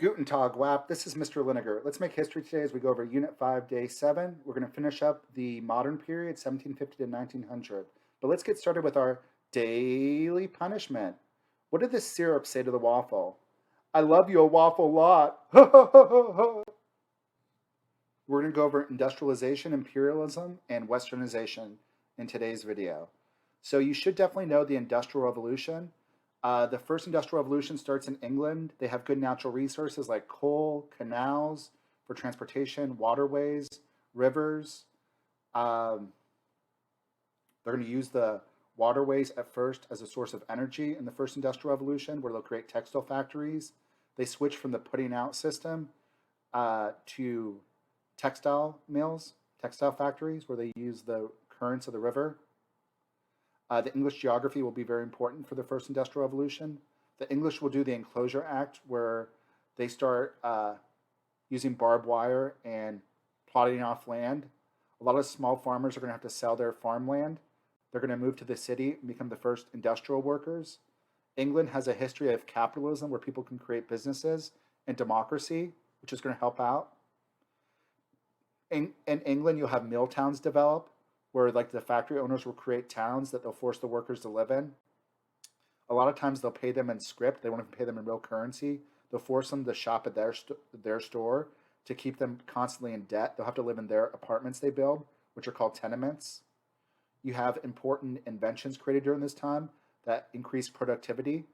Guten Tag, WAP. This is Mr. Liniger. Let's make history today as we go over Unit 5, Day 7. We're going to finish up the modern period, 1750 to 1900. But let's get started with our daily punishment. What did the syrup say to the waffle? I love you a waffle lot. We're going to go over industrialization, imperialism, and westernization in today's video. So you should definitely know the Industrial Revolution. The first Industrial Revolution starts in England. They have good natural resources like coal, canals for transportation, waterways, rivers. They're going to use the waterways at first as a source of energy in the first Industrial Revolution, where they'll create textile factories. They switch from the putting out system to textile mills, textile factories, where they use the currents of the river. The English geography will be very important for the first Industrial Revolution. The English will do the Enclosure Act, where they start using barbed wire and plotting off land. A lot of small farmers are going to have to sell their farmland. They're going to move to the city and become the first industrial workers. England has a history of capitalism where people can create businesses, and democracy, which is going to help out. In England, you'll have mill towns develop, where like the factory owners will create towns that they'll force the workers to live in. A lot of times they'll pay them in script. They won't even pay them in real currency. They'll force them to shop at their store to keep them constantly in debt. They'll have to live in their apartments they build, which are called tenements. You have important inventions created during this time that increase productivity,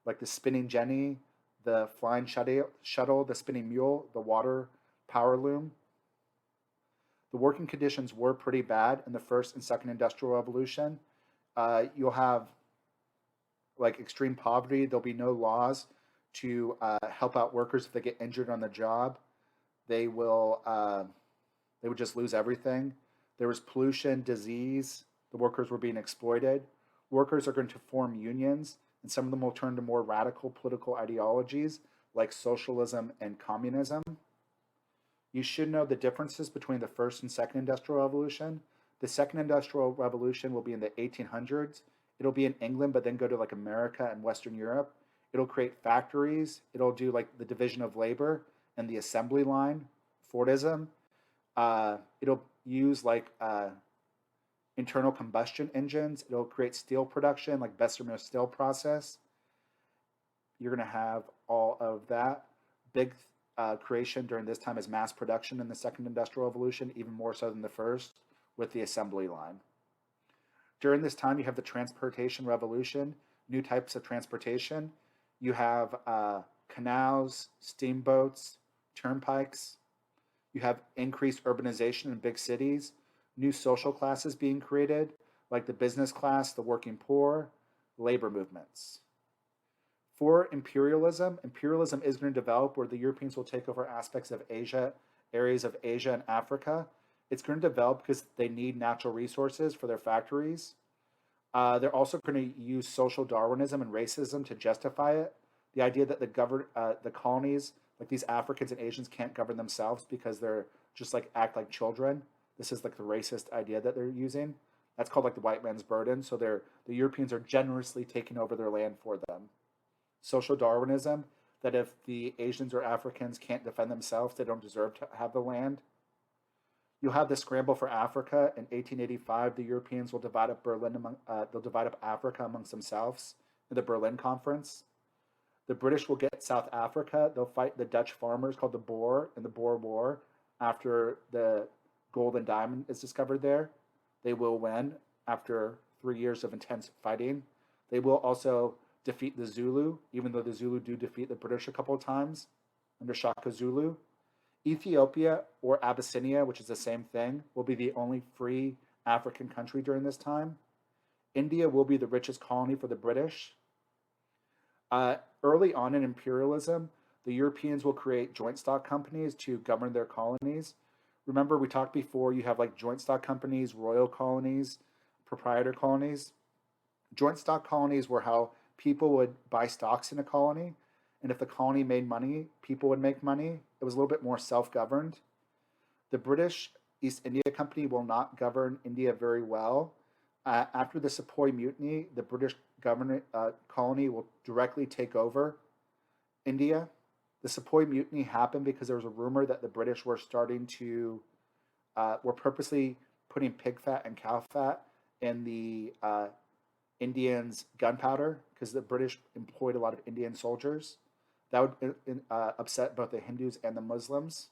like the spinning jenny, the flying shuttle, the spinning mule, the water power loom. The working conditions were pretty bad in the first and second Industrial Revolution. You'll have like extreme poverty. There'll be no laws to help out workers if they get injured on the job. They would just lose everything. There was pollution, disease. The workers were being exploited. Workers are going to form unions, and some of them will turn to more radical political ideologies like socialism and communism. You should know the differences between the first and second Industrial Revolution. The second Industrial Revolution will be in the 1800s. It'll be in England, but then go to like America and Western Europe. It'll create factories. It'll do like the division of labor and the assembly line, Fordism. It'll use like internal combustion engines. It'll create steel production, like Westernize steel process. You're going to have all of that. Big creation during this time is mass production in the second Industrial Revolution, even more so than the first, with the assembly line. During this time, you have the Transportation Revolution, new types of transportation. You have canals, steamboats, turnpikes. You have increased urbanization in big cities, new social classes being created, like the business class, the working poor, labor movements. For imperialism is going to develop where the Europeans will take over aspects of Asia, areas of Asia and Africa. It's going to develop because they need natural resources for their factories. They're also going to use social Darwinism and racism to justify it. The idea that the colonies, like these Africans and Asians, can't govern themselves because they're just like act like children. This is like the racist idea that they're using. That's called like the white man's burden. So the Europeans are generously taking over their land for them. Social Darwinism, that if the Asians or Africans can't defend themselves, they don't deserve to have the land. You'll have the scramble for Africa. In 1885, the Europeans will divide up they'll divide up Africa amongst themselves in the Berlin Conference. The British will get South Africa. They'll fight the Dutch farmers called the Boer in the Boer War after the gold and diamond is discovered there. They will win after 3 years of intense fighting. They will also defeat the Zulu, even though the Zulu do defeat the British a couple of times under Shaka Zulu. Ethiopia or Abyssinia, which is the same thing, will be the only free African country during this time. India will be the richest colony for the British. Early on in imperialism, the Europeans will create joint stock companies to govern their colonies. Remember, we talked before, you have like joint stock companies, royal colonies, proprietor colonies. Joint stock colonies were how people would buy stocks in a colony, and if the colony made money, people would make money. It was a little bit more self-governed. The British East India Company will not govern India very well. After the Sapoi Mutiny, the British colony will directly take over India. The Sapoi Mutiny happened because there was a rumor that the British were were purposely putting pig fat and cow fat in the Indians' gunpowder because the British employed a lot of Indian soldiers. That would upset both the Hindus and the Muslims.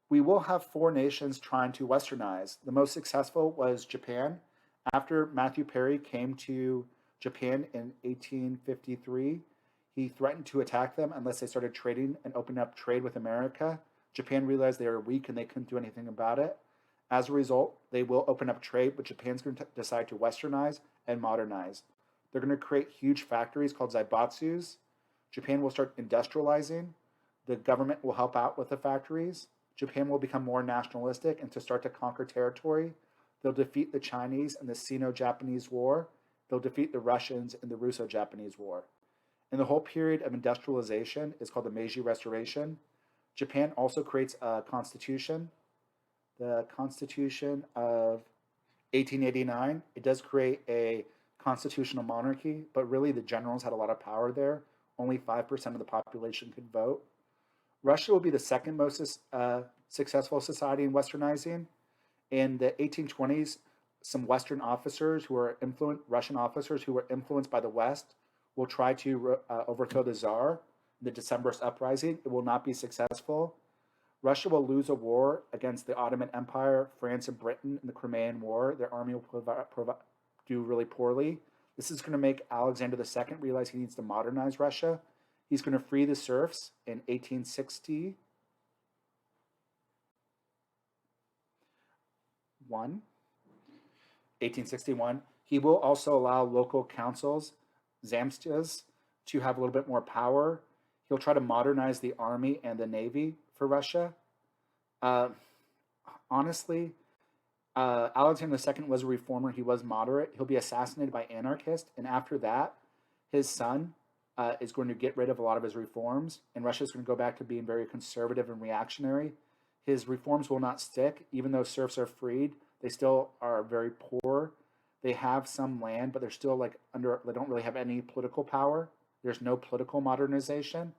We will have four nations trying to westernize. The most successful was Japan. After Matthew Perry came to Japan in 1853, he threatened to attack them unless they started trading and opened up trade with America. Japan realized they were weak and they couldn't do anything about it. As a result, they will open up trade, but Japan's going to decide to westernize and modernize. They're going to create huge factories called zaibatsus. Japan will start industrializing. The government will help out with the factories. Japan will become more nationalistic and to start to conquer territory. They'll defeat the Chinese in the Sino-Japanese War. They'll defeat the Russians in the Russo-Japanese War. And the whole period of industrialization is called the Meiji Restoration. Japan also creates a constitution, the Constitution of 1889. It does create a constitutional monarchy, but really the generals had a lot of power there. Only 5% of the population could vote. Russia will be the second most successful society in westernizing. In the 1820s, some Western officers Russian officers who were influenced by the West, will try to overthrow the Tsar. The Decembrist uprising. It will not be successful. Russia will lose a war against the Ottoman Empire, France, and Britain in the Crimean War. Their army will do really poorly. This is going to make Alexander II realize he needs to modernize Russia. He's going to free the serfs in 1861. He will also allow local councils, zamstas, to have a little bit more power. He'll try to modernize the army and the navy for Russia. Honestly, Alexander II was a reformer. He was moderate. He'll be assassinated by anarchists. And after that, his son is going to get rid of a lot of his reforms. And Russia's going to go back to being very conservative and reactionary. His reforms will not stick. Even though serfs are freed, they still are very poor. They have some land, but they're still they don't really have any political power. There's no political modernization.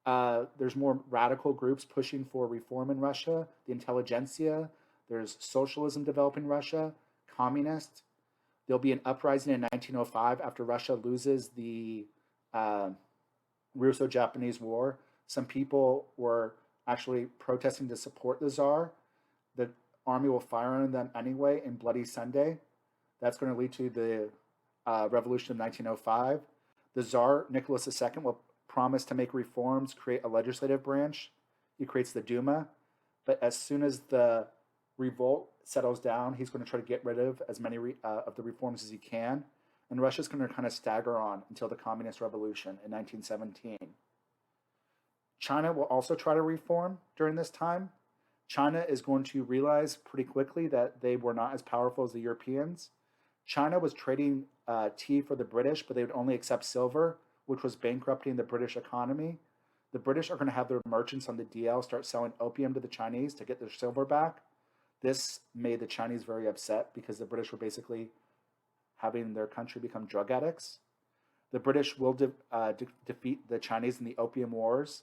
There's more radical groups pushing for reform in Russia, the intelligentsia. There's socialism developing Russia, communists. There'll be an uprising in 1905 after Russia loses the Russo-Japanese War. Some people were actually protesting to support the Tsar. The army will fire on them anyway in Bloody Sunday. That's going to lead to the revolution of 1905. The Tsar, Nicholas II, will promise to make reforms, create a legislative branch. He creates the Duma. But as soon as the revolt settles down, he's going to try to get rid of as many of the reforms as he can. And Russia's going to kind of stagger on until the Communist Revolution in 1917. China will also try to reform during this time. China is going to realize pretty quickly that they were not as powerful as the Europeans. China was trading tea for the British, but they would only accept silver, which was bankrupting the British economy. The British are going to have their merchants on the DL start selling opium to the Chinese to get their silver back. This made the Chinese very upset because the British were basically having their country become drug addicts. The British will defeat the Chinese in the Opium Wars.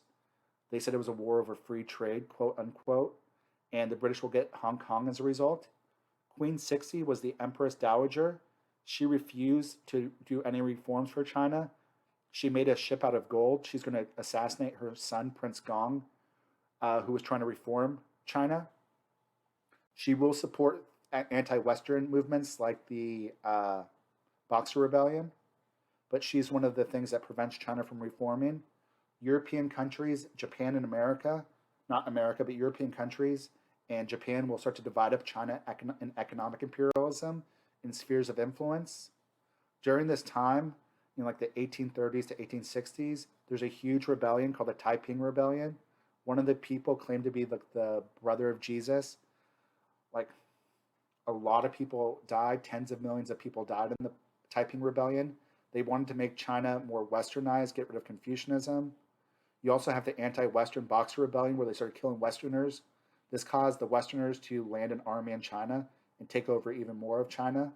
They said it was a war over free trade, quote unquote, and the British will get Hong Kong as a result. Queen Sixi was the Empress Dowager. She refused to do any reforms for China. She made a ship out of gold. She's going to assassinate her son, Prince Gong, who was trying to reform China. She will support anti-Western movements like the Boxer Rebellion, but she's one of the things that prevents China from reforming. European countries, Japan and America, not America, but European countries, and Japan will start to divide up China in economic imperialism in spheres of influence. During this time, like the 1830s to 1860s, there's a huge rebellion called the Taiping Rebellion. One of the people claimed to be the brother of Jesus. Like, a lot of people died, tens of millions of people died in the Taiping Rebellion. They wanted to make China more westernized, get rid of Confucianism. You also have the anti-Western Boxer Rebellion where they started killing Westerners. This caused the Westerners to land an army in China and take over even more of China.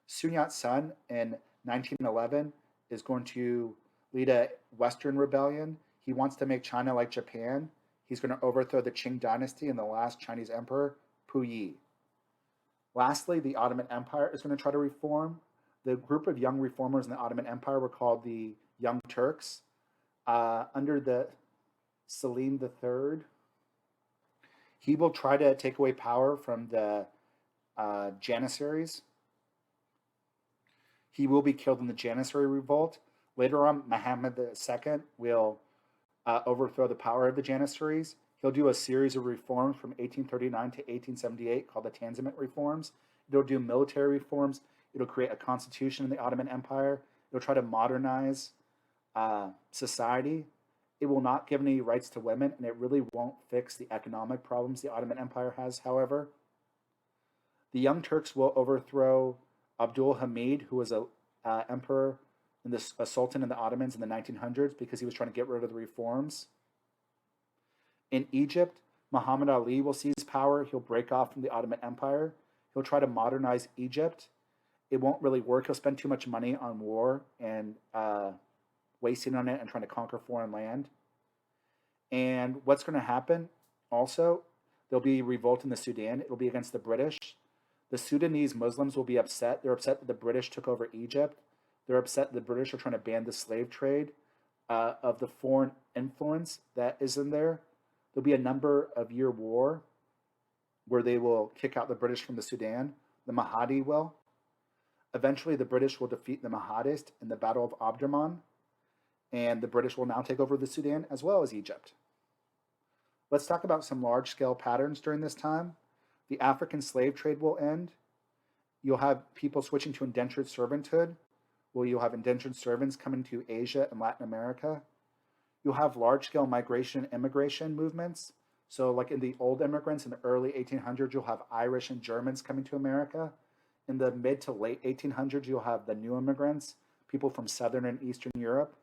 Sun Yat-sen in 1911 is going to lead a Western rebellion. He wants to make China like Japan. He's going to overthrow the Qing dynasty and the last Chinese emperor, Puyi. Lastly, the Ottoman Empire is going to try to reform. The group of young reformers in the Ottoman Empire were called the Young Turks. Under the Selim III, he will try to take away power from the Janissaries. He will be killed in the Janissary revolt. Later on, Muhammad II will overthrow the power of the Janissaries. He'll do a series of reforms from 1839 to 1878 called the Tanzanite Reforms. It'll do military reforms. It'll create a constitution in the Ottoman Empire. It'll try to modernize society. It will not give any rights to women, and it really won't fix the economic problems the Ottoman Empire has, however. The Young Turks will overthrow Abdul Hamid, who was a emperor and a sultan in the Ottomans in the 1900s because he was trying to get rid of the reforms. In Egypt, Muhammad Ali will seize power. He'll break off from the Ottoman Empire. He'll try to modernize Egypt. It won't really work. He'll spend too much money on war and wasting on it and trying to conquer foreign land. And what's going to happen also, there'll be revolt in the Sudan. It'll be against the British. The Sudanese Muslims will be upset. They're upset that the British took over Egypt. They're upset that the British are trying to ban the slave trade of the foreign influence that is in there. There'll be a number of year war where they will kick out the British from the Sudan. The Mahdi will. Eventually, the British will defeat the Mahdists in the Battle of Omdurman, and the British will now take over the Sudan as well as Egypt. Let's talk about some large-scale patterns during this time. The African slave trade will end. You'll have people switching to indentured servanthood, where you'll have indentured servants coming to Asia and Latin America. You'll have large-scale migration and immigration movements. So like in the old immigrants in the early 1800s, you'll have Irish and Germans coming to America. In the mid to late 1800s, you'll have the new immigrants, people from Southern and Eastern Europe.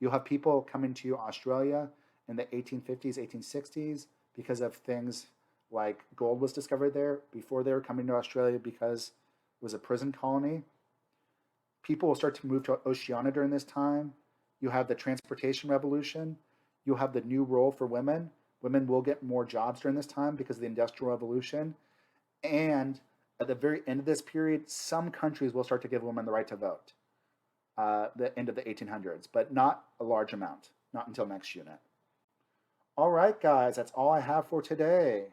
You'll have people coming to Australia in the 1850s, 1860s because of things like gold was discovered there before they were coming to Australia because it was a prison colony. People will start to move to Oceania during this time. You have the transportation revolution. You'll have the new role for women. Women will get more jobs during this time because of the Industrial Revolution. And at the very end of this period, some countries will start to give women the right to vote. The end of the 1800s, but not a large amount, not until next unit. All right, guys, that's all I have for today.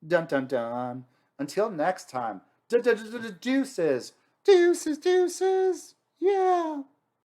Dun dun dun. Until next time, deuces, deuces, deuces. Yeah.